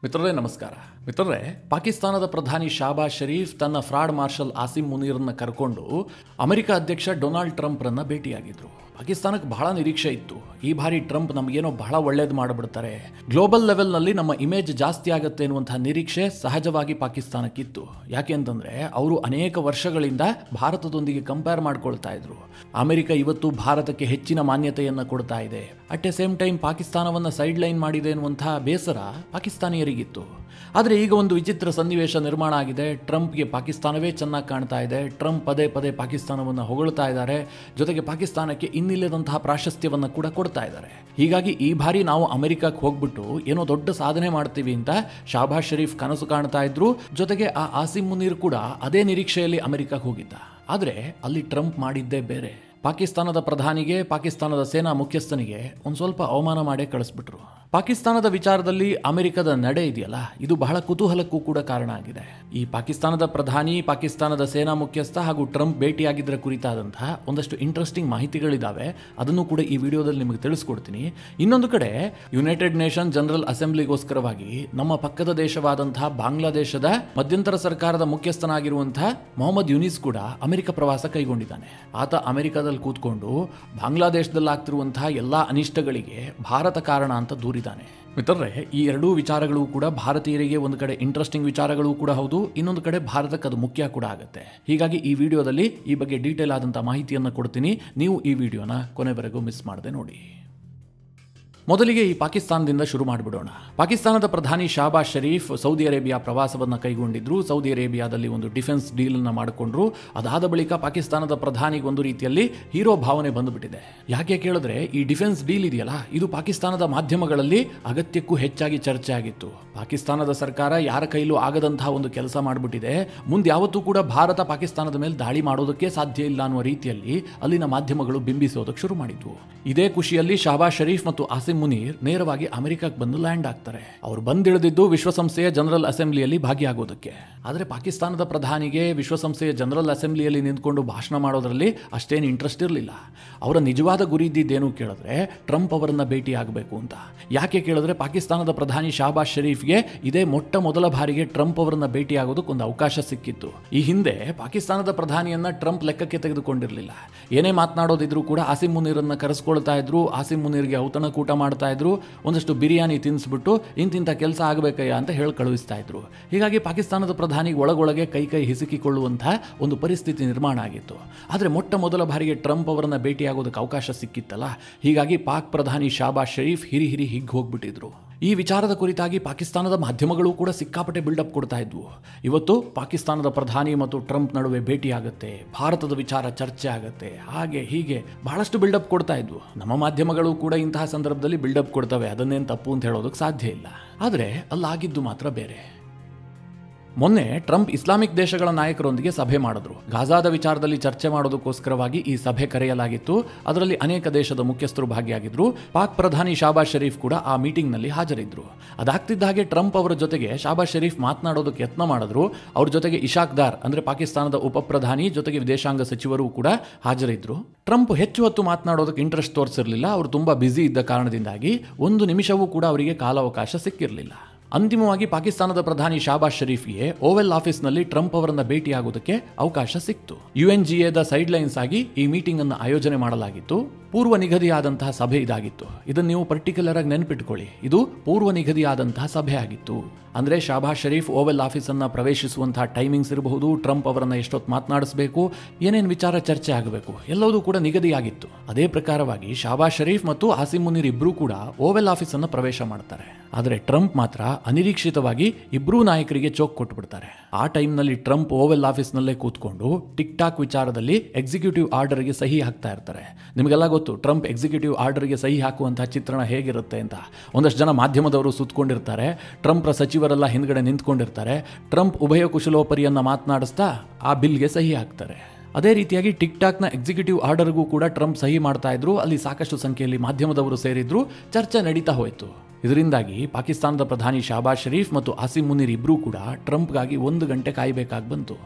ಮಿತ್ರರೇ ನಮಸ್ಕಾರ. ಮಿತ್ರರೇ, ಪಾಕಿಸ್ತಾನದ ಪ್ರಧಾನಿ ಶಾಬಾಜ್ ಶರೀಫ್ ತನ್ನ ಫ್ರಾಡ್ ಮಾರ್ಷಲ್ ಆಸಿಮ್ ಮುನೀರ್ನ ಕರ್ಕೊಂಡು ಅಮೆರಿಕ ಅಧ್ಯಕ್ಷ ಡೊನಾಲ್ಡ್ ಟ್ರಂಪ್ರನ್ನ ಭೇಟಿಯಾಗಿದ್ರು. ಪಾಕಿಸ್ತಾನಕ್ಕೆ ಬಹಳ ನಿರೀಕ್ಷೆ ಇತ್ತು, ಈ ಬಾರಿ ಟ್ರಂಪ್ ನಮಗೇನೋ ಬಹಳ ಒಳ್ಳೇದು ಮಾಡಿಬಿಡ್ತಾರೆ, ಗ್ಲೋಬಲ್ ಲೆವೆಲ್ನಲ್ಲಿ ನಮ್ಮ ಇಮೇಜ್ ಜಾಸ್ತಿ ಆಗುತ್ತೆ ಎನ್ನುವಂತಹ ನಿರೀಕ್ಷೆ ಸಹಜವಾಗಿ ಪಾಕಿಸ್ತಾನಕ್ಕಿತ್ತು. ಯಾಕೆ ಅಂತಂದ್ರೆ ಅವರು ಅನೇಕ ವರ್ಷಗಳಿಂದ ಭಾರತದೊಂದಿಗೆ ಕಂಪೇರ್ ಮಾಡ್ಕೊಳ್ತಾ ಇದ್ರು. ಅಮೆರಿಕ ಇವತ್ತು ಭಾರತಕ್ಕೆ ಹೆಚ್ಚಿನ ಮಾನ್ಯತೆಯನ್ನು ಕೊಡ್ತಾ ಇದೆ, ಅಟ್ ಎ ಸೇಮ್ ಟೈಮ್ ಪಾಕಿಸ್ತಾನವನ್ನು ಸೈಡ್ ಲೈನ್ ಮಾಡಿದೆ ಎನ್ನುವಂತಹ ಬೇಸರ ಪಾಕಿಸ್ತಾನಿಯರಿಗಿತ್ತು. ಆದರೆ ಈಗ ಒಂದು ವಿಚಿತ್ರ ಸನ್ನಿವೇಶ ನಿರ್ಮಾಣ ಆಗಿದೆ. ಟ್ರಂಪ್ಗೆ ಪಾಕಿಸ್ತಾನವೇ ಚೆನ್ನಾಗಿ ಕಾಣ್ತಾ ಇದೆ. ಟ್ರಂಪ್ ಪದೇ ಪದೇ ಪಾಕಿಸ್ತಾನವನ್ನು ಹೊಗಳ್ತಾ ಇದ್ದಾರೆ, ಜೊತೆಗೆ ಪಾಕಿಸ್ತಾನಕ್ಕೆ ಇನ್ನಿಲ್ಲದಂತಹ ಪ್ರಾಶಸ್ತ್ಯವನ್ನು ಕೂಡ ಕೊಡ್ತಾ ಇದ್ದಾರೆ. ಹೀಗಾಗಿ ಈ ಬಾರಿ ನಾವು ಅಮೆರಿಕಕ್ಕೆ ಹೋಗ್ಬಿಟ್ಟು ಏನೋ ದೊಡ್ಡ ಸಾಧನೆ ಮಾಡ್ತೀವಿ ಅಂತ ಶಾಬಾಜ್ ಶರೀಫ್ ಕನಸು ಕಾಣ್ತಾ ಇದ್ರು. ಜೊತೆಗೆ ಆ ಆಸಿಮ್ ಮುನೀರ್ ಕೂಡ ಅದೇ ನಿರೀಕ್ಷೆಯಲ್ಲಿ ಅಮೆರಿಕಕ್ಕೆ ಹೋಗಿದ್ದ. ಆದರೆ ಅಲ್ಲಿ ಟ್ರಂಪ್ ಮಾಡಿದ್ದೇ ಬೇರೆ. ಪಾಕಿಸ್ತಾನದ ಪ್ರಧಾನಿಗೆ, ಪಾಕಿಸ್ತಾನದ ಸೇನಾ ಮುಖ್ಯಸ್ಥನಿಗೆ ಒಂದು ಸ್ವಲ್ಪ ಅವಮಾನ ಮಾಡೇ ಕಳಿಸ್ಬಿಟ್ರು. ಪಾಕಿಸ್ತಾನದ ವಿಚಾರದಲ್ಲಿ ಅಮೆರಿಕದ ನಡೆ ಇದೆಯಲ್ಲ, ಇದು ಬಹಳ ಕುತೂಹಲಕ್ಕೂ ಕೂಡ ಕಾರಣ ಆಗಿದೆ. ಈ ಪಾಕಿಸ್ತಾನದ ಪ್ರಧಾನಿ, ಪಾಕಿಸ್ತಾನದ ಸೇನಾ ಮುಖ್ಯಸ್ಥ ಹಾಗೂ ಟ್ರಂಪ್ ಭೇಟಿಯಾಗಿದ್ದರ ಕುರಿತಾದಂತಹ ಒಂದಷ್ಟು ಇಂಟ್ರೆಸ್ಟಿಂಗ್ ಮಾಹಿತಿಗಳಿದ್ದಾವೆ. ಅದನ್ನು ಕೂಡ ಈ ವಿಡಿಯೋದಲ್ಲಿ ನಿಮಗೆ ತಿಳಿಸ್ಕೊಡ್ತೀನಿ. ಇನ್ನೊಂದು ಕಡೆ ಯುನೈಟೆಡ್ ನೇಷನ್ ಜನರಲ್ ಅಸೆಂಬ್ಲಿಗೋಸ್ಕರವಾಗಿ ನಮ್ಮ ಪಕ್ಕದ ದೇಶವಾದಂತಹ ಬಾಂಗ್ಲಾದೇಶದ ಮಧ್ಯಂತರ ಸರ್ಕಾರದ ಮುಖ್ಯಸ್ಥನಾಗಿರುವಂತಹ ಮೊಹಮ್ಮದ್ ಯುನಿಸ್ ಕೂಡ ಅಮೆರಿಕ ಪ್ರವಾಸ ಕೈಗೊಂಡಿದ್ದಾನೆ. ಆತ ಅಮೆರಿಕದಲ್ಲಿ ಕೂತ್ಕೊಂಡು ಬಾಂಗ್ಲಾದೇಶದಲ್ಲಿ ಆಗ್ತಿರುವಂತಹ ಎಲ್ಲಾ ಅನಿಷ್ಟಗಳಿಗೆ ಭಾರತ ಕಾರಣ ಅಂತ ದೂರಿದ್ದಾನೆ. ಮಿತ್ರರೇ, ಈ ಎರಡೂ ವಿಚಾರಗಳು ಕೂಡ ಭಾರತೀಯರಿಗೆ ಒಂದು ಕಡೆ ಇಂಟ್ರೆಸ್ಟಿಂಗ್ ವಿಚಾರಗಳು ಕೂಡ ಹೌದು, ಇನ್ನೊಂದು ಕಡೆ ಭಾರತಕ್ಕೆ ಅದು ಮುಖ್ಯ ಕೂಡ ಆಗುತ್ತೆ. ಹೀಗಾಗಿ ಈ ವಿಡಿಯೋದಲ್ಲಿ ಈ ಬಗ್ಗೆ ಡೀಟೇಲ್ ಆದಂತಹ ಮಾಹಿತಿಯನ್ನು ಕೊಡ್ತೀನಿ. ನೀವು ಈ ವಿಡಿಯೋನ ಕೊನೆವರೆಗೂ ಮಿಸ್ ಮಾಡದೆ ನೋಡಿ. ಮೊದಲಿಗೆ ಈ ಪಾಕಿಸ್ತಾನದಿಂದ ಶುರು ಮಾಡಿಬಿಡೋಣ. ಪಾಕಿಸ್ತಾನದ ಪ್ರಧಾನಿ ಶಾಬಾಜ್ ಶರೀಫ್ ಸೌದಿ ಅರೇಬಿಯಾ ಪ್ರವಾಸವನ್ನು ಕೈಗೊಂಡಿದ್ರು. ಸೌದಿ ಅರೇಬಿಯಾದಲ್ಲಿ ಒಂದು ಡಿಫೆನ್ಸ್ ಡೀಲ್ ಅನ್ನ ಮಾಡಿಕೊಂಡ್ರು. ಅದಾದ ಬಳಿಕ ಪಾಕಿಸ್ತಾನದ ಪ್ರಧಾನಿಗೆ ಒಂದು ರೀತಿಯಲ್ಲಿ ಹೀರೋ ಭಾವನೆ ಬಂದುಬಿಟ್ಟಿದೆ. ಯಾಕೆ ಕೇಳಿದ್ರೆ, ಈ ಡಿಫೆನ್ಸ್ ಡೀಲ್ ಇದೆಯಲ್ಲ, ಇದು ಪಾಕಿಸ್ತಾನದ ಮಾಧ್ಯಮಗಳಲ್ಲಿ ಅಗತ್ಯಕ್ಕೂ ಹೆಚ್ಚಾಗಿ ಚರ್ಚೆ ಆಗಿತ್ತು. ಪಾಕಿಸ್ತಾನದ ಸರ್ಕಾರ ಯಾರ ಕೈಲೂ ಆಗದಂತಹ ಒಂದು ಕೆಲಸ ಮಾಡಿಬಿಟ್ಟಿದೆ. ಮುಂದೆ ಯಾವತ್ತೂ ಕೂಡ ಭಾರತ ಪಾಕಿಸ್ತಾನದ ಮೇಲೆ ದಾಳಿ ಮಾಡೋದಕ್ಕೆ ಸಾಧ್ಯ ಇಲ್ಲ ಅನ್ನುವ ರೀತಿಯಲ್ಲಿ ಅಲ್ಲಿನ ಮಾಧ್ಯಮಗಳು ಬಿಂಬಿಸೋದಕ್ಕೆ ಶುರು ಮಾಡಿದ್ವು. ಇದೇ ಖುಷಿಯಲ್ಲಿ ಶಾಬಾಜ್ ಶರೀಫ್ ಮತ್ತು ಆಸಿಮ್ ಮುನೀರ್ ನೇರವಾಗಿ ಅಮೆರಿಕಕ್ಕೆ ಬಂದು ಲ್ಯಾಂಡ್ ಆಗ್ತಾರೆ. ಅವರು ಬಂದಿಳಿದಿದ್ದು ವಿಶ್ವಸಂಸ್ಥೆಯ ಜನರಲ್ ಅಸೆಂಬ್ಲಿಯಲ್ಲಿ ಭಾಗಿಯಾಗೋದಕ್ಕೆ. ಆದರೆ ಪಾಕಿಸ್ತಾನದ ಪ್ರಧಾನಿಗೆ ವಿಶ್ವಸಂಸ್ಥೆಯ ಜನರಲ್ ಅಸೆಂಬ್ಲಿಯಲ್ಲಿ ನಿಂತ್ಕೊಂಡು ಭಾಷಣ ಮಾಡೋದ್ರಲ್ಲಿ ಅಷ್ಟೇನು ಇಂಟ್ರೆಸ್ಟ್ ಇರಲಿಲ್ಲ. ಅವರ ನಿಜವಾದ ಗುರಿ ಇದ್ದಿದ್ದೇನು ಕೇಳಿದ್ರೆ, ಟ್ರಂಪ್ ಅವರನ್ನ ಭೇಟಿ ಆಗಬೇಕು ಅಂತ. ಯಾಕೆ ಕೇಳಿದ್ರೆ, ಪಾಕಿಸ್ತಾನದ ಪ್ರಧಾನಿ ಶಾಬಾಜ್ ಶರೀಫ್ಗೆ ಇದೇ ಮೊಟ್ಟ ಮೊದಲ ಬಾರಿಗೆ ಟ್ರಂಪ್ ಅವರನ್ನ ಭೇಟಿ ಆಗೋದಕ್ಕೆ ಒಂದು ಅವಕಾಶ ಸಿಕ್ಕಿತ್ತು. ಈ ಹಿಂದೆ ಪಾಕಿಸ್ತಾನದ ಪ್ರಧಾನಿಯನ್ನ ಟ್ರಂಪ್ ಲೆಕ್ಕಕ್ಕೆ ತೆಗೆದುಕೊಂಡಿರಲಿಲ್ಲ. ಏನೇ ಮಾತನಾಡೋದಿದ್ರು ಕೂಡ ಆಸಿಮ್ ಮುನೀರನ್ನ ಕರೆಸ್ಕೊಳ್ತಾ ಇದ್ರು. ಆಸಿಮ್ ಮುನೀರ್ಗೆ ಔತಣಕೂಟ ಮಾಡ್ತಾ ಇದ್ರು. ಒಂದಷ್ಟು ಬಿರಿಯಾನಿ ತಿನ್ನಿಸ್ಬಿಟ್ಟು ಇಂತಿಂಥ ಕೆಲಸ ಆಗಬೇಕಯ್ಯ ಅಂತ ಹೇಳಿ ಕಳುಹಿಸ್ತಾ ಇದ್ರು. ಹೀಗಾಗಿ ಪಾಕಿಸ್ತಾನದ ಪ್ರಧಾನಿಗೆ ಒಳಗೊಳಗೆ ಕೈ ಹಿಸುಕಿಕೊಳ್ಳುವಂತಹ ಒಂದು ಪರಿಸ್ಥಿತಿ ನಿರ್ಮಾಣ ಆಗಿತ್ತು. ಆದರೆ ಮೊಟ್ಟ ಮೊದಲ ಬಾರಿಗೆ ಟ್ರಂಪ್ ಅವರನ್ನ ಭೇಟಿಯಾಗೋದಕ್ಕೆ ಅವಕಾಶ ಸಿಕ್ಕಿತ್ತಲ್ಲ, ಹೀಗಾಗಿ ಪಾಕ್ ಪ್ರಧಾನಿ ಶಾಬಾಜ್ ಶರೀಫ್ ಹಿರಿ ಹಿಗ್ಗಿ ಹೋಗ್ಬಿಟ್ಟಿದ್ರು. ಈ ವಿಚಾರದ ಕುರಿತಾಗಿ ಪಾಕಿಸ್ತಾನದ ಮಾಧ್ಯಮಗಳು ಕೂಡ ಸಿಕ್ಕಾಪಟ್ಟೆ ಬಿಲ್ಡಪ್ ಕೊಡ್ತಾ ಇದ್ವು. ಇವತ್ತು ಪಾಕಿಸ್ತಾನದ ಪ್ರಧಾನಿ ಮತ್ತು ಟ್ರಂಪ್ ನಡುವೆ ಭೇಟಿಯಾಗುತ್ತೆ, ಭಾರತದ ವಿಚಾರ ಚರ್ಚೆ ಆಗುತ್ತೆ, ಹಾಗೆ ಹೀಗೆ ಬಹಳಷ್ಟು ಬಿಲ್ಡಪ್ ಕೊಡ್ತಾ ಇದ್ವು. ನಮ್ಮ ಮಾಧ್ಯಮಗಳು ಕೂಡ ಇಂತಹ ಸಂದರ್ಭದಲ್ಲಿ ಬಿಲ್ಡಪ್ ಕೊಡ್ತವೆ, ಅದನ್ನೇನು ತಪ್ಪು ಅಂತ ಹೇಳೋದಕ್ಕೆ ಸಾಧ್ಯ ಇಲ್ಲ. ಆದರೆ ಅಲ್ಲಾಗಿದ್ದು ಮಾತ್ರ ಬೇರೆ. ಮೊನ್ನೆ ಟ್ರಂಪ್ ಇಸ್ಲಾಮಿಕ್ ದೇಶಗಳ ನಾಯಕರೊಂದಿಗೆ ಸಭೆ ಮಾಡಿದ್ರು. ಗಾಜಾದ ವಿಚಾರದಲ್ಲಿ ಚರ್ಚೆ ಮಾಡೋದಕ್ಕೋಸ್ಕರವಾಗಿ ಈ ಸಭೆ ಕರೆಯಲಾಗಿತ್ತು. ಅದರಲ್ಲಿ ಅನೇಕ ದೇಶದ ಮುಖ್ಯಸ್ಥರು ಭಾಗಿಯಾಗಿದ್ರು. ಪಾಕ್ ಪ್ರಧಾನಿ ಶಾಬಾಜ್ ಶರೀಫ್ ಕೂಡ ಆ ಮೀಟಿಂಗ್ ನಲ್ಲಿ ಹಾಜರಿದ್ರು. ಅದಾಗ್ತಿದ್ದ ಹಾಗೆ ಟ್ರಂಪ್ ಅವರ ಜೊತೆಗೆ ಶಾಬಾಜ್ ಶರೀಫ್ ಮಾತನಾಡೋದಕ್ಕೆ ಯತ್ನ ಮಾಡಿದ್ರು. ಅವ್ರ ಜೊತೆಗೆ ಇಶಾಕ್ ದಾರ್ ಅಂದ್ರೆ ಪಾಕಿಸ್ತಾನದ ಉಪ ಪ್ರಧಾನಿ ಜೊತೆಗೆ ವಿದೇಶಾಂಗ ಸಚಿವರು ಕೂಡ ಹಾಜರಿದ್ರು. ಟ್ರಂಪ್ ಹೆಚ್ಚು ಹೊತ್ತು ಮಾತನಾಡೋದಕ್ಕೆ ಇಂಟ್ರೆಸ್ಟ್ ತೋರಿಸಿರಲಿಲ್ಲ. ಅವರು ತುಂಬಾ ಬ್ಯುಸಿ ಇದ್ದ ಕಾರಣದಿಂದಾಗಿ ಒಂದು ನಿಮಿಷವೂ ಕೂಡ ಅವರಿಗೆ ಕಾಲಾವಕಾಶ ಸಿಕ್ಕಿರಲಿಲ್ಲ. ಅಂತಿಮವಾಗಿ ಪಾಕಿಸ್ತಾನದ ಪ್ರಧಾನಿ ಶಾಬಾಜ್ ಶರೀಫ್ಗೆ ಓವೆಲ್ ಆಫೀಸ್ನಲ್ಲಿ ಟ್ರಂಪ್ ಅವರನ್ನ ಭೇಟಿಯಾಗುವುದಕ್ಕೆ ಅವಕಾಶ ಸಿಕ್ತು. UNGAದ ಸೈಡ್ ಲೈನ್ಸ್ ಆಗಿ ಈ ಮೀಟಿಂಗ್ ಅನ್ನು ಆಯೋಜನೆ ಮಾಡಲಾಗಿತ್ತು. ಪೂರ್ವ ನಿಗದಿಯಾದಂತಹ ಸಭೆ ಇದಾಗಿತ್ತು. ಇದನ್ನು ನೀವು ಪರ್ಟಿಕ್ಯುಲರ್ ಆಗಿ ನೆನಪಿಟ್ಕೊಳ್ಳಿ, ಇದು ಪೂರ್ವ ನಿಗದಿಯಾದಂತಹ ಸಭೆ ಆಗಿತ್ತು. ಅಂದ್ರೆ ಶಾಬಾಜ್ ಶರೀಫ್ ಓವೆಲ್ ಆಫೀಸ್ ಅನ್ನ ಪ್ರವೇಶಿಸುವಂತಹ ಟೈಮಿಂಗ್ಸ್ ಇರಬಹುದು, ಟ್ರಂಪ್ ಅವರನ್ನ ಎಷ್ಟೊತ್ತು ಮಾತನಾಡಿಸಬೇಕು, ಏನೇನು ವಿಚಾರ ಚರ್ಚೆ ಆಗಬೇಕು, ಎಲ್ಲವೂ ಕೂಡ ನಿಗದಿಯಾಗಿತ್ತು. ಅದೇ ಪ್ರಕಾರವಾಗಿ ಶಾಬಾಜ್ ಶರೀಫ್ ಮತ್ತು ಆಸಿಮ್ ಮುನೀರ್ ಇಬ್ರು ಕೂಡ ಓವೆಲ್ ಆಫೀಸ್ ಅನ್ನ ಪ್ರವೇಶ ಮಾಡ್ತಾರೆ. ಆದರೆ ಟ್ರಂಪ್ ಮಾತ್ರ ಅನಿರೀಕ್ಷಿತವಾಗಿ ಇಬ್ರೂ ನಾಯಕರಿಗೆ ಚೋಕ್ ಕೊಟ್ಬಿಡ್ತಾರೆ. ಆ ಟೈಮ್ನಲ್ಲಿ ಟ್ರಂಪ್ ಓವೆಲ್ ಆಫೀಸ್ನಲ್ಲೇ ಕೂತ್ಕೊಂಡು ಟಿಕ್ ಟಾಕ್ ವಿಚಾರದಲ್ಲಿ ಎಕ್ಸಿಕ್ಯೂಟಿವ್ ಆರ್ಡರ್ಗೆ ಸಹಿ ಹಾಕ್ತಾ ಇರ್ತಾರೆ. ನಿಮಗೆಲ್ಲ ಗೊತ್ತು ಟ್ರಂಪ್ ಎಕ್ಸಿಕ್ಯೂಟಿವ್ ಆರ್ಡರ್ಗೆ ಸಹಿ ಹಾಕುವಂತಹ ಚಿತ್ರಣ ಹೇಗಿರುತ್ತೆ ಅಂತ. ಒಂದಷ್ಟು ಜನ ಮಾಧ್ಯಮದವರು ಸುತ್ತಕೊಂಡಿರ್ತಾರೆ. ಟ್ರಂಪ್ರ ಸಚಿವರೆಲ್ಲ ಹಿಂದ್ಗಡೆ ನಿಂತ್ಕೊಂಡಿರ್ತಾರೆ. ಟ್ರಂಪ್ ಉಭಯ ಕುಶಲೋಪರಿಯನ್ನ ಮಾತನಾಡಿಸ್ತಾ ಆ ಬಿಲ್ಗೆ ಸಹಿ ಹಾಕ್ತಾರೆ. ಅದೇ ರೀತಿಯಾಗಿ ಟಿಕ್ ಟಾಕ್ನ ಎಕ್ಸಿಕ್ಯೂಟಿವ್ ಆರ್ಡರ್ಗೂ ಕೂಡ ಟ್ರಂಪ್ ಸಹಿ ಮಾಡ್ತಾ ಇದ್ರು. ಅಲ್ಲಿ ಸಾಕಷ್ಟು ಸಂಖ್ಯೆಯಲ್ಲಿ ಮಾಧ್ಯಮದವರು ಸೇರಿದ್ರು. ಚರ್ಚೆ ನಡೀತಾ ಹೋಯಿತು. ಇದರಿಂದಾಗಿ ಪಾಕಿಸ್ತಾನದ ಪ್ರಧಾನಿ ಶಾಬಾಜ್ ಶರೀಫ್ ಮತ್ತು ಆಸಿಮ್ ಮುನೀರ್ ಇಬ್ರೂ ಕೂಡ ಟ್ರಂಪ್ಗಾಗಿ 1 ಗಂಟೆ ಕಾಯಬೇಕಾಗಿ ಬಂತು.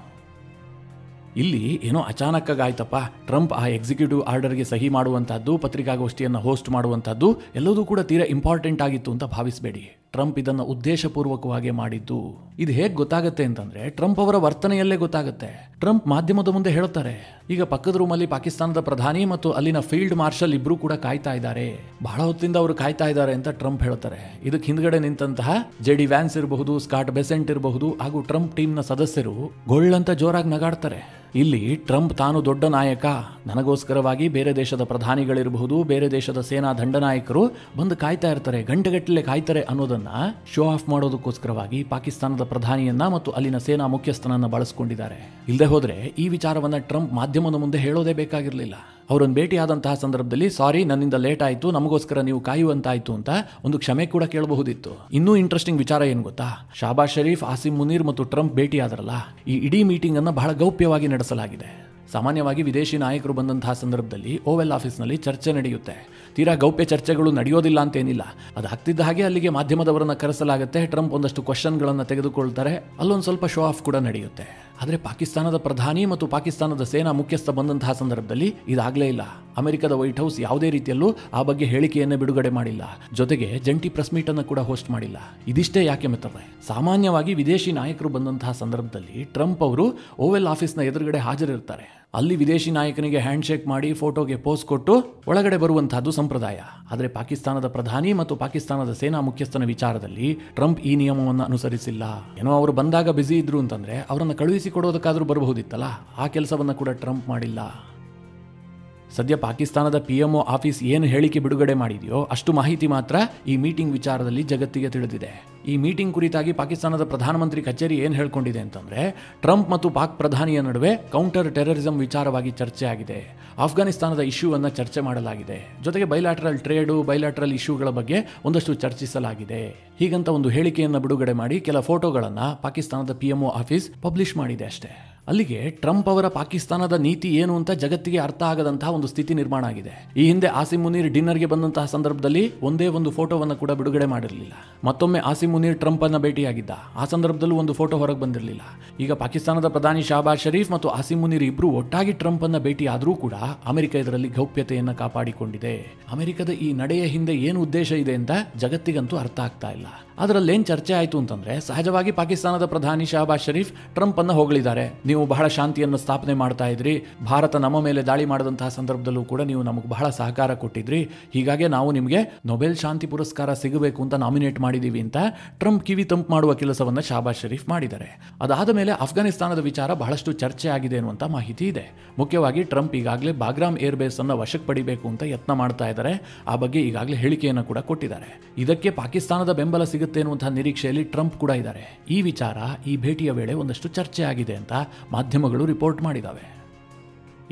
ಇಲ್ಲಿ ಏನೋ ಅಚಾನಕ್ಕಾಗಿ ಆಯ್ತಪ್ಪ, ಟ್ರಂಪ್ ಆ ಎಕ್ಸಿಕ್ಯೂಟಿವ್ ಆರ್ಡರ್ಗೆ ಸಹಿ ಮಾಡುವಂತಹದ್ದು, ಪತ್ರಿಕಾಗೋಷ್ಠಿಯನ್ನು ಹೋಸ್ಟ್ ಮಾಡುವಂತಹದ್ದು ಎಲ್ಲದೂ ಕೂಡ ತೀರಾ ಇಂಪಾರ್ಟೆಂಟ್ ಆಗಿತ್ತು ಅಂತ ಭಾವಿಸಬೇಡಿ. ಟ್ರಂಪ್ ಇದನ್ನು ಉದ್ದೇಶಪೂರ್ವಕವಾಗಿ ಮಾಡಿದ್ದು. ಇದು ಹೇಗೆ ಗೊತ್ತಾಗುತ್ತೆ ಅಂತಂದ್ರೆ ಟ್ರಂಪ್ ಅವರ ವರ್ತನೆಯಲ್ಲೇ ಗೊತ್ತಾಗುತ್ತೆ. ಟ್ರಂಪ್ ಮಾಧ್ಯಮದ ಮುಂದೆ ಹೇಳ್ತಾರೆ, ಈಗ ಪಕ್ಕದ ರೂಮಲ್ಲಿ ಪಾಕಿಸ್ತಾನದ ಪ್ರಧಾನಿ ಮತ್ತು ಅಲ್ಲಿನ ಫೀಲ್ಡ್ ಮಾರ್ಷಲ್ ಇಬ್ರು ಕೂಡ ಕಾಯ್ತಾ ಇದ್ದಾರೆ, ಬಹಳ ಹೊತ್ತಿಂದ ಅವರು ಕಾಯ್ತಾ ಇದ್ದಾರೆ ಅಂತ ಟ್ರಂಪ್ ಹೇಳ್ತಾರೆ. ಇದಕ್ಕೆ ಹಿಂದ್ಗಡೆ ನಿಂತಹ JD ವ್ಯಾನ್ಸ್ ಇರಬಹುದು, ಸ್ಕಾಟ್ ಬೆಸೆಂಟ್ ಇರಬಹುದು ಹಾಗೂ ಟ್ರಂಪ್ ಟೀಮ್ನ ಸದಸ್ಯರು ಗೊಳ್ಳಂತ ಜೋರಾಗಿ ನಗಾಡ್ತಾರೆ. ಇಲ್ಲಿ ಟ್ರಂಪ್ ತಾನು ದೊಡ್ಡ ನಾಯಕ, ನನಗೋಸ್ಕರವಾಗಿ ಬೇರೆ ದೇಶದ ಪ್ರಧಾನಿಗಳಿರಬಹುದು, ಬೇರೆ ದೇಶದ ಸೇನಾ ದಂಡನಾಯಕರು ಬಂದು ಕಾಯ್ತಾ ಇರ್ತಾರೆ, ಗಂಟೆಗಟ್ಟಲೆ ಕಾಯ್ತಾರೆ ಅನ್ನೋದನ್ನ ಶೋ ಆಫ್ ಮಾಡೋದಕ್ಕೋಸ್ಕರವಾಗಿ ಪಾಕಿಸ್ತಾನದ ಪ್ರಧಾನಿಯನ್ನ ಮತ್ತು ಅಲ್ಲಿನ ಸೇನಾ ಮುಖ್ಯಸ್ಥನನ್ನ ಬಳಸ್ಕೊಂಡಿದ್ದಾರೆ. ಇಲ್ಲದೆ ಹೋದ್ರೆ ಈ ವಿಚಾರವನ್ನ ಟ್ರಂಪ್ ಮಾಧ್ಯಮದ ಮುಂದೆ ಹೇಳೋದೇ ಬೇಕಾಗಿರಲಿಲ್ಲ. ಅವರನ್ನು ಭೇಟಿಯಾದಂತಹ ಸಂದರ್ಭದಲ್ಲಿ ಸಾರಿ ನನ್ನಿಂದ ಲೇಟ್ ಆಯಿತು, ನಮಗೋಸ್ಕರ ನೀವು ಕಾಯುವಂತಾಯಿತು ಅಂತ ಒಂದು ಕ್ಷಮೆ ಕೂಡ ಕೇಳಬಹುದಿತ್ತು. ಇನ್ನೂ ಇಂಟ್ರೆಸ್ಟಿಂಗ್ ವಿಚಾರ ಏನು ಗೊತ್ತಾ, ಶಾಬಾಜ್ ಶರೀಫ್, ಆಸಿಮ್ ಮುನೀರ್ ಮತ್ತು ಟ್ರಂಪ್ ಭೇಟಿಯಾದರಲ್ಲ, ಈ ಇಡೀ ಮೀಟಿಂಗ್ ಅನ್ನು ಬಹಳ ಗೌಪ್ಯವಾಗಿ ನಡೆಸಲಾಗಿದೆ. ಸಾಮಾನ್ಯವಾಗಿ ವಿದೇಶಿ ನಾಯಕರು ಬಂದಂತಹ ಸಂದರ್ಭದಲ್ಲಿ ಓವೆಲ್ ಆಫೀಸ್ನಲ್ಲಿ ಚರ್ಚೆ ನಡೆಯುತ್ತೆ. ತೀರಾ ಗೌಪ್ಯ ಚರ್ಚೆಗಳು ನಡೆಯೋದಿಲ್ಲ ಅಂತೇನಿಲ್ಲ, ಅದು ಆಗ್ತಿದ್ದ ಹಾಗೆ ಅಲ್ಲಿಗೆ ಮಾಧ್ಯಮದವರನ್ನ ಕರೆಸಲಾಗುತ್ತೆ. ಟ್ರಂಪ್ ಒಂದಷ್ಟು ಕ್ವಶನ್ಗಳನ್ನು ತೆಗೆದುಕೊಳ್ತಾರೆ, ಅಲ್ಲೊಂದು ಸ್ವಲ್ಪ ಶೋ ಆಫ್ ಕೂಡ ನಡೆಯುತ್ತೆ. ಆದರೆ ಪಾಕಿಸ್ತಾನದ ಪ್ರಧಾನಿ ಮತ್ತು ಪಾಕಿಸ್ತಾನದ ಸೇನಾ ಮುಖ್ಯಸ್ಥ ಬಂದಂತಹ ಸಂದರ್ಭದಲ್ಲಿ ಇದಾಗಲೇ ಇಲ್ಲ. ಅಮೆರಿಕದ ವೈಟ್ ಹೌಸ್ ಯಾವುದೇ ರೀತಿಯಲ್ಲೂ ಆ ಬಗ್ಗೆ ಹೇಳಿಕೆಯನ್ನೇ ಬಿಡುಗಡೆ ಮಾಡಿಲ್ಲ, ಜೊತೆಗೆ ಜಂಟಿ ಪ್ರೆಸ್ ಮೀಟ್ ಅನ್ನು ಕೂಡ ಹೋಸ್ಟ್ ಮಾಡಿಲ್ಲ. ಇದಿಷ್ಟೇ ಯಾಕೆ ಮಿತ್ರರೇ, ಸಾಮಾನ್ಯವಾಗಿ ವಿದೇಶಿ ನಾಯಕರು ಬಂದಂತಹ ಸಂದರ್ಭದಲ್ಲಿ ಟ್ರಂಪ್ ಅವರು ಓವೆಲ್ ಆಫೀಸ್ನ ಎದುರುಗಡೆ ಹಾಜರಿರ್ತಾರೆ. ಅಲ್ಲಿ ವಿದೇಶಿ ನಾಯಕನಿಗೆ ಹ್ಯಾಂಡ್ ಶೇಕ್ ಮಾಡಿ ಫೋಟೋಗೆ ಪೋಸ್ ಕೊಟ್ಟು ಒಳಗಡೆ ಬರುವಂತಹದ್ದು ಸಂಪ್ರದಾಯ. ಆದರೆ ಪಾಕಿಸ್ತಾನದ ಪ್ರಧಾನಿ ಮತ್ತು ಪಾಕಿಸ್ತಾನದ ಸೇನಾ ಮುಖ್ಯಸ್ಥನ ವಿಚಾರದಲ್ಲಿ ಟ್ರಂಪ್ ಈ ನಿಯಮವನ್ನು ಅನುಸರಿಸಿಲ್ಲ. ಏನೋ ಅವರು ಬಂದಾಗ ಬ್ಯುಸಿ ಇದ್ರು ಅಂತಂದ್ರೆ ಅವರನ್ನು ಕಳುಹಿಸಿಕೊಡೋದಕ್ಕಾದ್ರೂ ಬರಬಹುದಿತ್ತಲ್ಲ, ಆ ಕೆಲಸವನ್ನ ಕೂಡ ಟ್ರಂಪ್ ಮಾಡಿಲ್ಲ. ಸದ್ಯ ಪಾಕಿಸ್ತಾನದ PMO ಆಫೀಸ್ ಏನು ಹೇಳಿಕೆ ಬಿಡುಗಡೆ ಮಾಡಿದೆಯೋ ಅಷ್ಟು ಮಾಹಿತಿ ಮಾತ್ರ ಈ ಮೀಟಿಂಗ್ ವಿಚಾರದಲ್ಲಿ ಜಗತ್ತಿಗೆ ತಿಳಿದಿದೆ. ಈ ಮೀಟಿಂಗ್ ಕುರಿತಾಗಿ ಪಾಕಿಸ್ತಾನದ ಪ್ರಧಾನಮಂತ್ರಿ ಕಚೇರಿ ಏನು ಹೇಳ್ಕೊಂಡಿದೆ ಅಂತಂದ್ರೆ, ಟ್ರಂಪ್ ಮತ್ತು ಪಾಕ್ ಪ್ರಧಾನಿಯ ನಡುವೆ ಕೌಂಟರ್ ಟೆರರಿಸಂ ವಿಚಾರವಾಗಿ ಚರ್ಚೆ ಆಗಿದೆ, ಆಫ್ಘಾನಿಸ್ತಾನದ ಇಶ್ಯೂವನ್ನು ಚರ್ಚೆ ಮಾಡಲಾಗಿದೆ, ಜೊತೆಗೆ ಬೈಲಾಟರಲ್ ಟ್ರೇಡು, ಬೈಲಾಟರಲ್ ಇಶ್ಯೂಗಳ ಬಗ್ಗೆ ಒಂದಷ್ಟು ಚರ್ಚಿಸಲಾಗಿದೆ. ಹೀಗಂತ ಒಂದು ಹೇಳಿಕೆಯನ್ನು ಬಿಡುಗಡೆ ಮಾಡಿ ಕೆಲ ಫೋಟೋಗಳನ್ನು ಪಾಕಿಸ್ತಾನದ PMO ಆಫೀಸ್ ಪಬ್ಲಿಷ್ ಮಾಡಿದೆ ಅಷ್ಟೇ. ಅಲ್ಲಿಗೆ ಟ್ರಂಪ್ ಅವರ ಪಾಕಿಸ್ತಾನದ ನೀತಿ ಏನು ಅಂತ ಜಗತ್ತಿಗೆ ಅರ್ಥ ಆಗದಂತಹ ಒಂದು ಸ್ಥಿತಿ ನಿರ್ಮಾಣ ಆಗಿದೆ. ಈ ಹಿಂದೆ ಆಸಿಮ್ ಮುನೀರ್ ಡಿನ್ನರ್ಗೆ ಬಂದಂತಹ ಸಂದರ್ಭದಲ್ಲಿ ಒಂದೇ ಒಂದು ಫೋಟೋವನ್ನು ಕೂಡ ಬಿಡುಗಡೆ ಮಾಡಿರಲಿಲ್ಲ. ಮತ್ತೊಮ್ಮೆ ಆಸಿಮ್ ಮುನೀರ್ ಟ್ರಂಪ್ ಅನ್ನ ಭೇಟಿಯಾಗಿದ್ದ, ಆ ಸಂದರ್ಭದಲ್ಲೂ ಒಂದು ಫೋಟೋ ಹೊರಗೆ ಬಂದಿರಲಿಲ್ಲ. ಈಗ ಪಾಕಿಸ್ತಾನದ ಪ್ರಧಾನಿ ಶಾಬಾಜ್ ಶರೀಫ್ ಮತ್ತು ಆಸಿಮ್ ಮುನೀರ್ ಇಬ್ರು ಒಟ್ಟಾಗಿ ಟ್ರಂಪ್ ಅನ್ನ ಭೇಟಿ ಆದರೂ ಕೂಡ ಅಮೆರಿಕ ಇದರಲ್ಲಿ ಗೌಪ್ಯತೆಯನ್ನು ಕಾಪಾಡಿಕೊಂಡಿದೆ. ಅಮೆರಿಕದ ಈ ನಡೆಯ ಹಿಂದೆ ಏನು ಉದ್ದೇಶ ಇದೆ ಅಂತ ಜಗತ್ತಿಗಂತೂ ಅರ್ಥ ಆಗ್ತಾ ಇಲ್ಲ. ಅದರಲ್ಲೇನು ಚರ್ಚೆ ಆಯಿತು ಅಂತಂದ್ರೆ, ಸಹಜವಾಗಿ ಪಾಕಿಸ್ತಾನದ ಪ್ರಧಾನಿ ಶಾಬಾಜ್ ಶರೀಫ್ ಟ್ರಂಪ್ ಅನ್ನ ಹೊಗಳಿದ್ದಾರೆ. ನೀವು ಬಹಳ ಶಾಂತಿಯನ್ನು ಸ್ಥಾಪನೆ ಮಾಡ್ತಾ ಇದ್ರಿ, ಭಾರತ ನಮ್ಮ ಮೇಲೆ ದಾಳಿ ಮಾಡಿದಂತಹ ಸಂದರ್ಭದಲ್ಲೂ ಕೂಡ ನೀವು ನಮಗೆ ಬಹಳ ಸಹಕಾರ ಕೊಟ್ಟಿದ್ರಿ, ಹೀಗಾಗಿ ನಾವು ನಿಮಗೆ ನೊಬೆಲ್ ಶಾಂತಿ ಪುರಸ್ಕಾರ ಸಿಗಬೇಕು ಅಂತ ನಾಮಿನೇಟ್ ಮಾಡಿದೀವಿ ಅಂತ ಟ್ರಂಪ್ ಕಿವಿ ತಂಪು ಮಾಡುವ ಕೆಲಸವನ್ನ ಶಾಬಾಜ್ ಶರೀಫ್ ಮಾಡಿದ್ದಾರೆ. ಅದಾದ ಮೇಲೆ ಅಫ್ಘಾನಿಸ್ತಾನದ ವಿಚಾರ ಬಹಳಷ್ಟು ಚರ್ಚೆ ಆಗಿದೆ ಅನ್ನುವಂಥ ಮಾಹಿತಿ ಇದೆ. ಮುಖ್ಯವಾಗಿ ಟ್ರಂಪ್ ಈಗಾಗಲೇ ಬಾಗ್ರಾಮ್ ಏರ್ ಬೇಸ್ ಅನ್ನು ವಶಕ್ಕೆ ಪಡಿಬೇಕು ಅಂತ ಯತ್ನ ಮಾಡ್ತಾ ಇದ್ದಾರೆ. ಆ ಬಗ್ಗೆ ಈಗಾಗಲೇ ಹೇಳಿಕೆಯನ್ನು ಕೂಡ ಕೊಟ್ಟಿದ್ದಾರೆ. ಇದಕ್ಕೆ ಪಾಕಿಸ್ತಾನದ ಬೆಂಬಲ ಸಿಗುತ್ತೆ ಎನ್ನುವಂತಹ ನಿರೀಕ್ಷೆಯಲ್ಲಿ ಟ್ರಂಪ್ ಕೂಡ ಇದ್ದಾರೆ. ಈ ವಿಚಾರ ಈ ಭೇಟಿಯ ವೇಳೆ ಒಂದಷ್ಟು ಚರ್ಚೆ ಆಗಿದೆ ಅಂತ ಮಾಧ್ಯಮಗಳು ರಿಪೋರ್ಟ್ ಮಾಡಿದ್ದಾವೆ.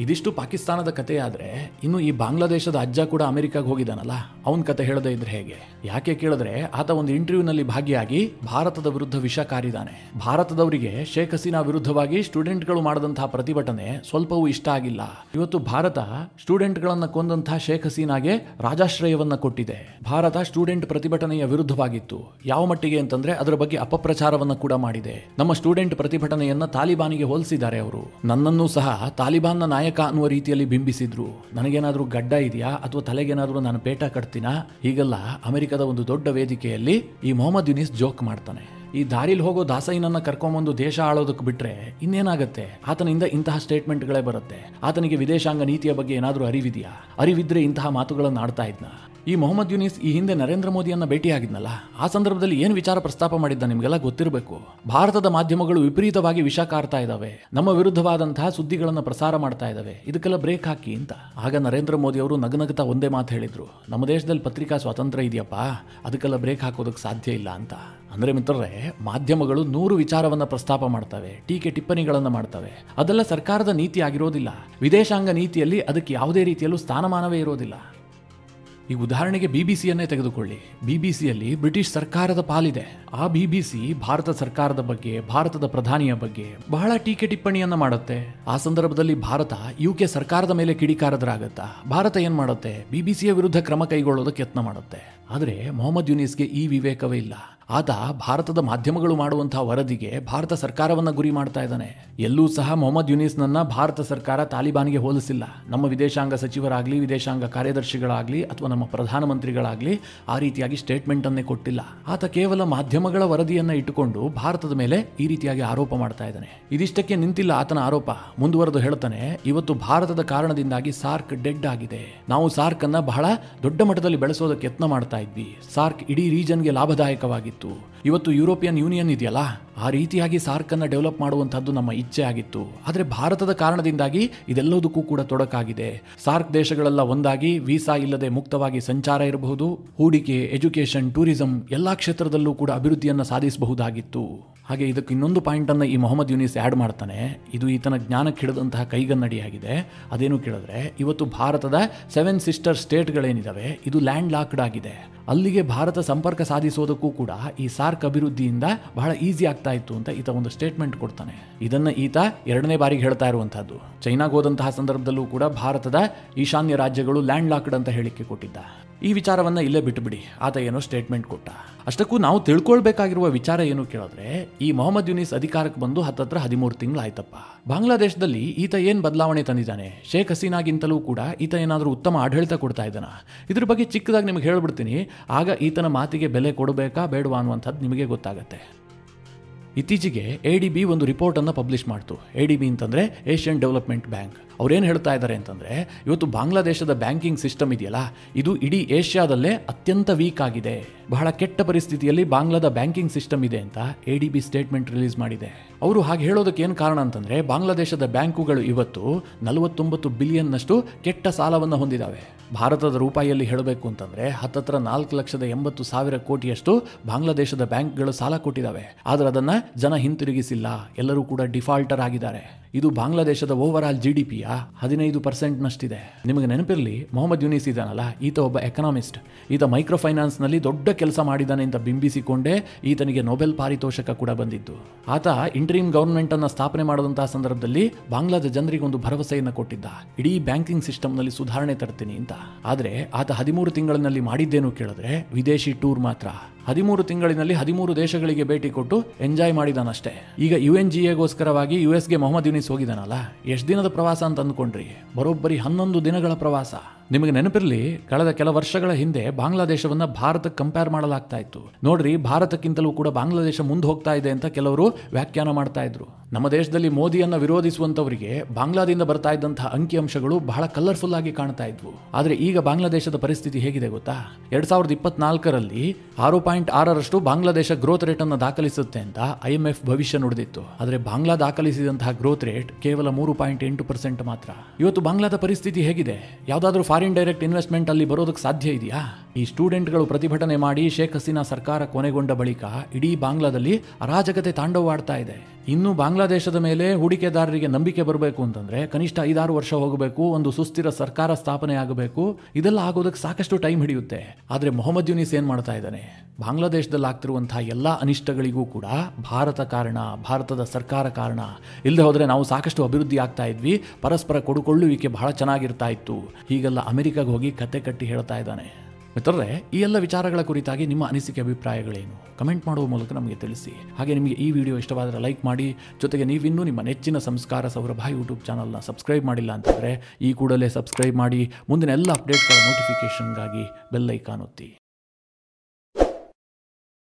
ಇದಿಷ್ಟು ಪಾಕಿಸ್ತಾನದ ಕಥೆಯಾದರೆ, ಇನ್ನು ಈ ಬಾಂಗ್ಲಾದೇಶದ ಅಜ್ಜ ಕೂಡ ಅಮೆರಿಕಾಗೆ ಹೋಗಿದ್ದಾನಲ್ಲ, ಅವನ ಕತೆ ಹೇಳದೇ ಇದ್ರೆ ಹೇಗೆ? ಯಾಕೆ ಕೇಳಿದ್ರೆ, ಆತ ಒಂದು ಇಂಟರ್ವ್ಯೂನಲ್ಲಿ ಭಾಗಿಯಾಗಿ ಭಾರತದ ವಿರುದ್ಧ ವಿಷ ಕಾರಿದ್ದಾನೆ. ಭಾರತದವರಿಗೆ ಶೇಖ್ ಹಸೀನಾ ವಿರುದ್ಧವಾಗಿ ಸ್ಟೂಡೆಂಟ್ಗಳು ಮಾಡಿದಂತಹ ಪ್ರತಿಭಟನೆ ಸ್ವಲ್ಪವೂ ಇಷ್ಟ ಆಗಿಲ್ಲ. ಇವತ್ತು ಭಾರತ ಸ್ಟೂಡೆಂಟ್ಗಳನ್ನು ಕೊಂದಂತಹ ಶೇಖ್ ಹಸೀನಾಗೆ ರಾಜಾಶ್ರಯವನ್ನ ಕೊಟ್ಟಿದೆ. ಭಾರತ ಸ್ಟೂಡೆಂಟ್ ಪ್ರತಿಭಟನೆಯ ವಿರುದ್ಧವಾಗಿತ್ತು. ಯಾವ ಮಟ್ಟಿಗೆ ಅಂತಂದ್ರೆ ಅದರ ಬಗ್ಗೆ ಅಪಪ್ರಚಾರವನ್ನ ಕೂಡ ಮಾಡಿದೆ. ನಮ್ಮ ಸ್ಟೂಡೆಂಟ್ ಪ್ರತಿಭಟನೆಯನ್ನ ತಾಲಿಬಾನಿಗೆ ಹೋಲಿಸಿದ್ದಾರೆ. ಅವರು ನನ್ನನ್ನು ಸಹ ತಾಲಿಬಾನ್ನ ನಾಯಕ ಅನ್ನುವ ರೀತಿಯಲ್ಲಿ ಬಿಂಬಿಸಿದ್ರು. ನನಗೇನಾದ್ರೂ ಗಡ್ಡ ಇದೆಯಾ ಅಥವಾ ತಲೆಗೇನಾದ್ರೂ ನಾನು ಪೇಟ ಕಟ್ತೀನಾ? ಹೀಗೆಲ್ಲ ಅಮೆರಿಕದ ಒಂದು ದೊಡ್ಡ ವೇದಿಕೆಯಲ್ಲಿ ಈ ಮೊಹಮ್ಮದ್ ಯುನಿಸ್ ಜೋಕ್ ಮಾಡ್ತಾನೆ. ಈ ದಾರಿಲಿ ಹೋಗೋ ದಾಸೈನನ್ನ ಕರ್ಕೊಂಬಂದು ದೇಶ ಆಳೋದಕ್ಕೆ ಬಿಟ್ರೆ ಇನ್ನೇನಾಗತ್ತೆ? ಆತನಿಂದ ಇಂತಹ ಸ್ಟೇಟ್ಮೆಂಟ್ಗಳೇ ಬರುತ್ತೆ. ಆತನಿಗೆ ವಿದೇಶಾಂಗ ನೀತಿಯ ಬಗ್ಗೆ ಏನಾದರೂ ಅರಿವಿದೆಯಾ? ಅರಿವಿದ್ರೆ ಇಂತಹ ಮಾತುಗಳನ್ನು ಆಡ್ತಾ ಇದ್ನ? ಈ ಮೊಹಮ್ಮದ್ ಯುನಿಸ್ ಈ ಹಿಂದೆ ನರೇಂದ್ರ ಮೋದಿಯನ್ನ ಭೇಟಿಯಾಗಿದ್ನಲ್ಲ, ಆ ಸಂದರ್ಭದಲ್ಲಿ ಏನು ವಿಚಾರ ಪ್ರಸ್ತಾಪ ಮಾಡಿದ್ದ ನಿಮಗೆಲ್ಲ ಗೊತ್ತಿರಬೇಕು. ಭಾರತದ ಮಾಧ್ಯಮಗಳು ವಿಪರೀತವಾಗಿ ವಿಷ ಕಾರ್ತಾ ಇದ್ದಾವೆ, ನಮ್ಮ ವಿರುದ್ಧವಾದಂತಹ ಸುದ್ದಿಗಳನ್ನು ಪ್ರಸಾರ ಮಾಡ್ತಾ ಇದ್ದಾವೆ, ಇದಕ್ಕೆಲ್ಲ ಬ್ರೇಕ್ ಹಾಕಿ ಅಂತ. ಆಗ ನರೇಂದ್ರ ಮೋದಿ ಅವರು ನಗನಗ್ತಾ ಒಂದೇ ಮಾತು ಹೇಳಿದ್ರು, ನಮ್ಮ ದೇಶದಲ್ಲಿ ಪತ್ರಿಕಾ ಸ್ವಾತಂತ್ರ್ಯ ಇದೆಯಪ್ಪ, ಅದಕ್ಕೆಲ್ಲ ಬ್ರೇಕ್ ಹಾಕೋದಕ್ಕೆ ಸಾಧ್ಯ ಇಲ್ಲ ಅಂತ. ಅಂದ್ರೆ ಮಿತ್ರರೇ, ಮಾಧ್ಯಮಗಳು 100 ವಿಚಾರವನ್ನ ಪ್ರಸ್ತಾಪ ಮಾಡ್ತವೆ, ಟೀಕೆ ಟಿಪ್ಪಣಿಗಳನ್ನು ಮಾಡ್ತವೆ. ಅದೆಲ್ಲ ಸರ್ಕಾರದ ನೀತಿ ಆಗಿರೋದಿಲ್ಲ. ವಿದೇಶಾಂಗ ನೀತಿಯಲ್ಲಿ ಅದಕ್ಕೆ ಯಾವುದೇ ರೀತಿಯಲ್ಲೂ ಸ್ಥಾನಮಾನವೇ ಇರೋದಿಲ್ಲ. ಈಗ ಉದಾಹರಣೆಗೆ BBCಯನ್ನೇ ತೆಗೆದುಕೊಳ್ಳಿ. BBCಯಲ್ಲಿ ಬ್ರಿಟಿಷ್ ಸರ್ಕಾರದ ಪಾಲಿದೆ. ಆ BBC ಭಾರತ ಸರ್ಕಾರದ ಬಗ್ಗೆ, ಭಾರತದ ಪ್ರಧಾನಿಯ ಬಗ್ಗೆ ಬಹಳ ಟೀಕೆ ಟಿಪ್ಪಣಿಯನ್ನ ಮಾಡುತ್ತೆ. ಆ ಸಂದರ್ಭದಲ್ಲಿ ಭಾರತ UK ಸರ್ಕಾರದ ಮೇಲೆ ಕಿಡಿಕಾರದರಾಗತ್ತಾ? ಭಾರತ ಏನ್ ಮಾಡುತ್ತೆ? BBCಯ ವಿರುದ್ಧ ಕ್ರಮ ಕೈಗೊಳ್ಳೋದಕ್ಕೆ ಯತ್ನ ಮಾಡುತ್ತೆ. ಆದರೆ ಮೊಹಮ್ಮದ್ ಯೂನಿಸ್ಗೆ ಈ ವಿವೇಕವೇ ಇಲ್ಲ. ಆತ ಭಾರತದ ಮಾಧ್ಯಮಗಳು ಮಾಡುವಂತಹ ವರದಿಗೆ ಭಾರತ ಸರ್ಕಾರವನ್ನು ಗುರಿ ಮಾಡ್ತಾ ಇದ್ದಾನೆ. ಎಲ್ಲೂ ಸಹ ಮೊಹಮ್ಮದ್ ಯೂನಿಸ್ನನ್ನ ಭಾರತ ಸರ್ಕಾರ ತಾಲಿಬಾನ್ಗೆ ಹೋಲಿಸಿಲ್ಲ. ನಮ್ಮ ವಿದೇಶಾಂಗ ಸಚಿವರಾಗಲಿ, ವಿದೇಶಾಂಗ ಕಾರ್ಯದರ್ಶಿಗಳಾಗಲಿ ಅಥವಾ ನಮ್ಮ ಪ್ರಧಾನಮಂತ್ರಿಗಳಾಗಲಿ ಆ ರೀತಿಯಾಗಿ ಸ್ಟೇಟ್ಮೆಂಟ್ ಅನ್ನೇ ಕೊಟ್ಟಿಲ್ಲ. ಆತ ಕೇವಲ ಮಾಧ್ಯಮಗಳ ವರದಿಯನ್ನ ಇಟ್ಟುಕೊಂಡು ಭಾರತದ ಮೇಲೆ ಈ ರೀತಿಯಾಗಿ ಆರೋಪ ಮಾಡ್ತಾ ಇದ್ದಾನೆ. ಇದಿಷ್ಟಕ್ಕೆ ನಿಂತಿಲ್ಲ ಆತನ ಆರೋಪ. ಮುಂದುವರೆದು ಹೇಳ್ತಾನೆ, ಇವತ್ತು ಭಾರತದ ಕಾರಣದಿಂದಾಗಿ ಸಾರ್ಕ್ ಡೆಡ್ ಆಗಿದೆ. ನಾವು ಸಾರ್ಕ್ ಅನ್ನ ಬಹಳ ದೊಡ್ಡ ಮಟ್ಟದಲ್ಲಿ ಬೆಳೆಸೋದಕ್ಕೆ ಯತ್ನ ಮಾಡ್ತಾ ಇದ್ವಿ. ಸಾರ್ಕ್ ಇಡೀ ರೀಜನ್ಗೆ ಲಾಭದಾಯಕವಾಗಿತ್ತು. ಇವತ್ತು ಯುರೋಪಿಯನ್ ಯೂನಿಯನ್ ಇದೆಯಲ್ಲ, ಆ ರೀತಿಯಾಗಿ ಸಾರ್ಕ್ ಅನ್ನ ಡೆವಲಪ್ ಮಾಡುವಂತಹದ್ದು ನಮ್ಮ ಇಚ್ಛೆ ಆಗಿತ್ತು. ಆದರೆ ಭಾರತದ ಕಾರಣದಿಂದಾಗಿ ಇದೆಲ್ಲದಕ್ಕೂ ಕೂಡ ತೊಡಕಾಗಿದೆ. ಸಾರ್ಕ್ ದೇಶಗಳೆಲ್ಲ ಒಂದಾಗಿ ವೀಸಾ ಇಲ್ಲದೆ ಮುಕ್ತವಾಗಿ ಸಂಚಾರ ಇರಬಹುದು, ಹೂಡಿಕೆ, ಎಜುಕೇಶನ್, ಟೂರಿಸಂ ಎಲ್ಲಾ ಕ್ಷೇತ್ರದಲ್ಲೂ ಕೂಡ ಅಭಿವೃದ್ಧಿಯನ್ನು ಸಾಧಿಸಬಹುದಾಗಿತ್ತು. ಹಾಗೆ ಇದಕ್ಕೆ ಇನ್ನೊಂದು ಪಾಯಿಂಟ್ ಅನ್ನು ಈ ಮೊಹಮ್ಮದ್ ಯೂನಿಸ್ ಆ್ಯಡ್ ಮಾಡ್ತಾನೆ. ಇದು ಈತನ ಜ್ಞಾನಕ್ಕೆ ಹಿಡಿದಂತಹ ಕೈಗನ್ನಡಿಯಾಗಿದೆ. ಅದೇನು ಕೇಳಿದ್ರೆ, ಇವತ್ತು ಭಾರತದ 7 ಸಿಸ್ಟರ್ ಸ್ಟೇಟ್ಗಳೇನಿದಾವೆ ಇದು ಲ್ಯಾಂಡ್ ಲಾಕ್ಡ್ ಆಗಿದೆ. ಅಲ್ಲಿಗೆ ಭಾರತ ಸಂಪರ್ಕ ಸಾಧಿಸೋದಕ್ಕೂ ಕೂಡ ಈ ಸಾರ್ಕ್ ಅಭಿವೃದ್ಧಿಯಿಂದ ಬಹಳ ಈಸಿ ಆಗ್ತಾ ಇತ್ತು ಅಂತ ಈತ ಒಂದು ಸ್ಟೇಟ್ಮೆಂಟ್ ಕೊಡ್ತಾನೆ. ಇದನ್ನ ಈತ 2ನೇ ಬಾರಿಗೆ ಹೇಳ್ತಾ ಇರುವಂತಹದ್ದು. ಚೈನಾಗೆ ಹೋದಂತಹ ಸಂದರ್ಭದಲ್ಲೂ ಕೂಡ ಭಾರತದ ಈಶಾನ್ಯ ರಾಜ್ಯಗಳು ಲ್ಯಾಂಡ್ ಲಾಕ್ಡ್ ಅಂತ ಹೇಳಿಕೆ ಕೊಟ್ಟಿದ್ದ. ಈ ವಿಚಾರವನ್ನ ಇಲ್ಲೇ ಬಿಟ್ಟುಬಿಡಿ, ಆತ ಏನೋ ಸ್ಟೇಟ್ಮೆಂಟ್ ಕೊಟ್ಟ. ಅಷ್ಟಕ್ಕೂ ನಾವು ತಿಳ್ಕೊಳ್ಬೇಕಾಗಿರುವ ವಿಚಾರ ಏನು ಕೇಳಿದ್ರೆ, ಈ ಮೊಹಮ್ಮದ್ ಯೂನಿಸ್ ಅಧಿಕಾರಕ್ಕೆ ಬಂದು ಹತ್ತತ್ರ 13 ತಿಂಗಳಾಯ್ತಪ್ಪ. ಬಾಂಗ್ಲಾದೇಶದಲ್ಲಿ ಈತ ಏನ್ ಬದಲಾವಣೆ ತಂದಿದ್ದಾನೆ? ಶೇಖ್ ಹಸೀನಾಗಿಂತಲೂ ಕೂಡ ಈತ ಏನಾದರೂ ಉತ್ತಮ ಆಡಳಿತ ಕೊಡ್ತಾ ಇದ್ದಾನ? ಇದ್ರ ಬಗ್ಗೆ ಚಿಕ್ಕದಾಗಿ ನಿಮಗೆ ಹೇಳ್ಬಿಡ್ತೀನಿ, ಆಗ ಈತನ ಮಾತಿಗೆ ಬೆಲೆ ಕೊಡಬೇಕಾ ಬೇಡವಾ ಅನ್ನುವಂಥದ್ದು ನಿಮಗೆ ಗೊತ್ತಾಗತ್ತೆ. ಇತ್ತೀಚೆಗೆ ADB ಒಂದು ರಿಪೋರ್ಟ್ ಅನ್ನು ಪಬ್ಲಿಷ್ ಮಾಡ್ತು. ADB ಅಂತಂದ್ರೆ ಏಷ್ಯನ್ ಡೆವಲಪ್ಮೆಂಟ್ ಬ್ಯಾಂಕ್. ಅವ್ರೇನು ಹೇಳ್ತಾ ಇದ್ದಾರೆ ಅಂತಂದ್ರೆ, ಇವತ್ತು ಬಾಂಗ್ಲಾದೇಶದ ಬ್ಯಾಂಕಿಂಗ್ ಸಿಸ್ಟಮ್ ಇದೆಯಲ್ಲ, ಇದು ಇಡೀ ಏಷ್ಯಾದಲ್ಲೇ ಅತ್ಯಂತ ವೀಕ್ ಆಗಿದೆ. ಬಹಳ ಕೆಟ್ಟ ಪರಿಸ್ಥಿತಿಯಲ್ಲಿ ಬಾಂಗ್ಲಾದ ಬ್ಯಾಂಕಿಂಗ್ ಸಿಸ್ಟಮ್ ಇದೆ ಅಂತ ADB ಸ್ಟೇಟ್ಮೆಂಟ್ ರಿಲೀಸ್ ಮಾಡಿದೆ. ಅವರು ಹಾಗೆ ಹೇಳೋದಕ್ಕೆ ಏನು ಕಾರಣ ಅಂತಂದ್ರೆ, ಬಾಂಗ್ಲಾದೇಶದ ಬ್ಯಾಂಕುಗಳು ಇವತ್ತು 49 ಬಿಲಿಯನ್ನಷ್ಟು ಕೆಟ್ಟ ಸಾಲವನ್ನು ಹೊಂದಿದ್ದಾವೆ. ಭಾರತದ ರೂಪಾಯಿಯಲ್ಲಿ ಹೇಳಬೇಕು ಅಂತಂದ್ರೆ ಹತ್ತತ್ರ 4,80,000 ಕೋಟಿಯಷ್ಟು ಬಾಂಗ್ಲಾದೇಶದ ಬ್ಯಾಂಕ್ಗಳು ಸಾಲ ಕೊಟ್ಟಿದ್ದಾವೆ. ಆದರೆ ಅದನ್ನ ಜನ ಹಿಂತಿರುಗಿಸಿಲ್ಲ. ಎಲ್ಲರೂ ಕೂಡ ಡಿಫಾಲ್ಟರ್ ಆಗಿದ್ದಾರೆ. ಇದು ಬಾಂಗ್ಲಾದೇಶದ ಓವರ್ ಆಲ್ GDPಯ 15% ನಿಮಗೆ ನೆನಪಿರಲಿ, ಮೊಹಮ್ಮದ್ ಯೂನಿಸ್ ಇದಾನಲ್ಲ, ಈತ ಒಬ್ಬ ಎಕನಾಮಿಸ್ಟ್. ಈತ ಮೈಕ್ರೋ ಫೈನಾನ್ಸ್ ನಲ್ಲಿ ದೊಡ್ಡ ಕೆಲಸ ಮಾಡಿದ್ದಾನೆ ಅಂತ ಬಿಂಬಿಸಿಕೊಂಡೇ ಈತನಿಗೆ ನೊಬೆಲ್ ಪಾರಿತೋಷಕ ಕೂಡ ಬಂದಿದ್ದು. ಆತ ಇಂಟರಿಮ್ ಗವರ್ನಮೆಂಟ್ ಅನ್ನ ಸ್ಥಾಪನೆ ಮಾಡಿದಂತಹ ಸಂದರ್ಭದಲ್ಲಿ ಬಾಂಗ್ಲಾದ ಜನರಿಗೆ ಒಂದು ಭರವಸೆಯನ್ನು ಕೊಟ್ಟಿದ್ದ, ಇಡೀ ಬ್ಯಾಂಕಿಂಗ್ ಸಿಸ್ಟಮ್ ನಲ್ಲಿ ಸುಧಾರಣೆ ತರ್ತೀನಿ ಅಂತ. ಆದ್ರೆ ಆತ 13 ತಿಂಗಳಿನಲ್ಲಿ ಮಾಡಿದ್ದೇನು ಕೇಳಿದ್ರೆ ವಿದೇಶಿ ಟೂರ್ ಮಾತ್ರ. 13 ತಿಂಗಳಿನಲ್ಲಿ 13 ದೇಶಗಳಿಗೆ ಭೇಟಿ ಕೊಟ್ಟು ಎಂಜಾಯ್ ಮಾಡಿದಾನಷ್ಟೇ. ಈಗ UNGAಗೋಸ್ಕರವಾಗಿ US ಗೆ ಮೊಹಮ್ಮದ್ ಯೂನಿಸ್ ಹೋಗಿದ್ದಾನಲ್ಲ, ಎಷ್ಟು ದಿನದ ಪ್ರವಾಸ ಅಂತ ಅಂದ್ಕೊಂಡ್ರಿ? ಬರೋಬ್ಬರಿ 11 ದಿನಗಳ ಪ್ರವಾಸ. ನಿಮಗೆ ನೆನಪಿರಲಿ, ಕಳೆದ ಕೆಲ ವರ್ಷಗಳ ಹಿಂದೆ ಬಾಂಗ್ಲಾದೇಶವನ್ನ ಭಾರತಕ್ಕೆ ಕಂಪೇರ್ ಮಾಡಲಾಗ್ತಾ ಇತ್ತು. ನೋಡ್ರಿ, ಭಾರತಕ್ಕಿಂತಲೂ ಕೂಡ ಬಾಂಗ್ಲಾದೇಶ ಮುಂದೆ ಹೋಗ್ತಾ ಇದೆ ಅಂತ ಕೆಲವರು ವ್ಯಾಖ್ಯಾನ ಮಾಡ್ತಾ ಇದ್ರು. ನಮ್ಮ ದೇಶದಲ್ಲಿ ಮೋದಿಯನ್ನ ವಿರೋಧಿಸುವಂತವರಿಗೆ ಬಾಂಗ್ಲಾದಿಂದ ಬರ್ತಾ ಇದ್ದಂತಹ ಅಂಕಿಅಂಶಗಳು ಬಹಳ ಕಲರ್ಫುಲ್ ಆಗಿ ಕಾಣ್ತಾ ಇದ್ವು. ಆದ್ರೆ ಈಗ ಬಾಂಗ್ಲಾದೇಶದ ಪರಿಸ್ಥಿತಿ ಹೇಗಿದೆ ಗೊತ್ತಾ? 2024ರಲ್ಲಿ 6.6ರಷ್ಟು ಬಾಂಗ್ಲಾದೇಶ ಗ್ರೋತ್ ರೇಟ್ ಅನ್ನು ದಾಖಲಿಸುತ್ತೆ ಅಂತ IMF ಭವಿಷ್ಯ ನುಡಿದಿತ್ತು. ಆದ್ರೆ ಬಾಂಗ್ಲಾ ದಾಖಲಿಸಿದಂತಹ ಗ್ರೋತ್ ರೇಟ್ ಕೇವಲ 3.8% ಮಾತ್ರ. ಇವತ್ತು ಬಾಂಗ್ಲಾದ ಪರಿಸ್ಥಿತಿ ಹೇಗಿದೆ? ಯಾವ್ದಾದ್ರೂ ಫಾರಿನ್ ಡೈರೆಕ್ಟ್ ಇನ್ವೆಸ್ಟ್ಮೆಂಟ್ ಅಲ್ಲಿ ಬರೋದಕ್ಕೆ ಸಾಧ್ಯ ಇದೆಯಾ? ಈ ಸ್ಟೂಡೆಂಟ್ಗಳು ಪ್ರತಿಭಟನೆ ಮಾಡಿ ಶೇಖ್ ಹಸೀನಾ ಸರ್ಕಾರ ಕೊನೆಗೊಂಡ ಬಳಿಕ ಇಡೀ ಬಾಂಗ್ಲಾದಲ್ಲಿ ಅರಾಜಕತೆ ತಾಂಡವವಾಡ್ತಾ ಇದೆ. ಇನ್ನು ಬಾಂಗ್ಲಾದೇಶದ ಮೇಲೆ ಹೂಡಿಕೆದಾರರಿಗೆ ನಂಬಿಕೆ ಬರಬೇಕು ಅಂತಂದ್ರೆ ಕನಿಷ್ಠ 5-6 ವರ್ಷ ಹೋಗಬೇಕು. ಒಂದು ಸುಸ್ಥಿರ ಸರ್ಕಾರ ಸ್ಥಾಪನೆ ಆಗಬೇಕು. ಇದೆಲ್ಲ ಆಗೋದಕ್ಕೆ ಸಾಕಷ್ಟು ಟೈಮ್ ಹಿಡಿಯುತ್ತೆ. ಆದ್ರೆ ಮೊಹಮ್ಮದ್ ಯೂನಿಸ್ ಏನ್ ಮಾಡ್ತಾ ಇದ್ದಾನೆ? ಬಾಂಗ್ಲಾದೇಶದಲ್ಲಿ ಆಗ್ತಿರುವಂತಹ ಎಲ್ಲಾ ಅನಿಷ್ಟಗಳಿಗೂ ಕೂಡ ಭಾರತ ಕಾರಣ, ಭಾರತದ ಸರ್ಕಾರ ಕಾರಣ. ಇಲ್ಲದೆ ಹೋದ್ರೆ ನಾವು ಸಾಕಷ್ಟು ಅಭಿವೃದ್ಧಿ ಆಗ್ತಾ ಇದ್ವಿ, ಪರಸ್ಪರ ಕೊಡುಕೊಳ್ಳುವಿಕೆ ಬಹಳ ಚೆನ್ನಾಗಿರ್ತಾ ಇತ್ತು. ಹೀಗೆಲ್ಲ ಅಮೆರಿಕಾಗೆ ಹೋಗಿ ಕತೆ ಕಟ್ಟಿ ಹೇಳ್ತಾ ಇದ್ದಾನೆ. ಮಿತ್ರರೇ, ಈ ಎಲ್ಲ ವಿಚಾರಗಳ ಕುರಿತಾಗಿ ನಿಮ್ಮ ಅನಿಸಿಕೆ ಅಭಿಪ್ರಾಯಗಳೇನು? ಕಮೆಂಟ್ ಮಾಡುವ ಮೂಲಕ ನಮಗೆ ತಿಳಿಸಿ. ಹಾಗೆ ನಿಮಗೆ ಈ ವಿಡಿಯೋ ಇಷ್ಟವಾದರೆ ಲೈಕ್ ಮಾಡಿ. ಜೊತೆಗೆ ನೀವಿನ್ನೂ ನಿಮ್ಮ ನೆಚ್ಚಿನ ಸಂಸ್ಕಾರ ಸೌರಭ ಯೂಟ್ಯೂಬ್ ಚಾನಲ್ನ ಸಬ್ಸ್ಕ್ರೈಬ್ ಮಾಡಿಲ್ಲ ಅಂತಂದರೆ ಈ ಕೂಡಲೇ ಸಬ್ಸ್ಕ್ರೈಬ್ ಮಾಡಿ. ಮುಂದಿನ ಎಲ್ಲ ಅಪ್ಡೇಟ್ಗಳ ನೋಟಿಫಿಕೇಷನ್ಗಾಗಿ ಬೆಲ್ ಐಕಾನ್ ಒತ್ತಿ.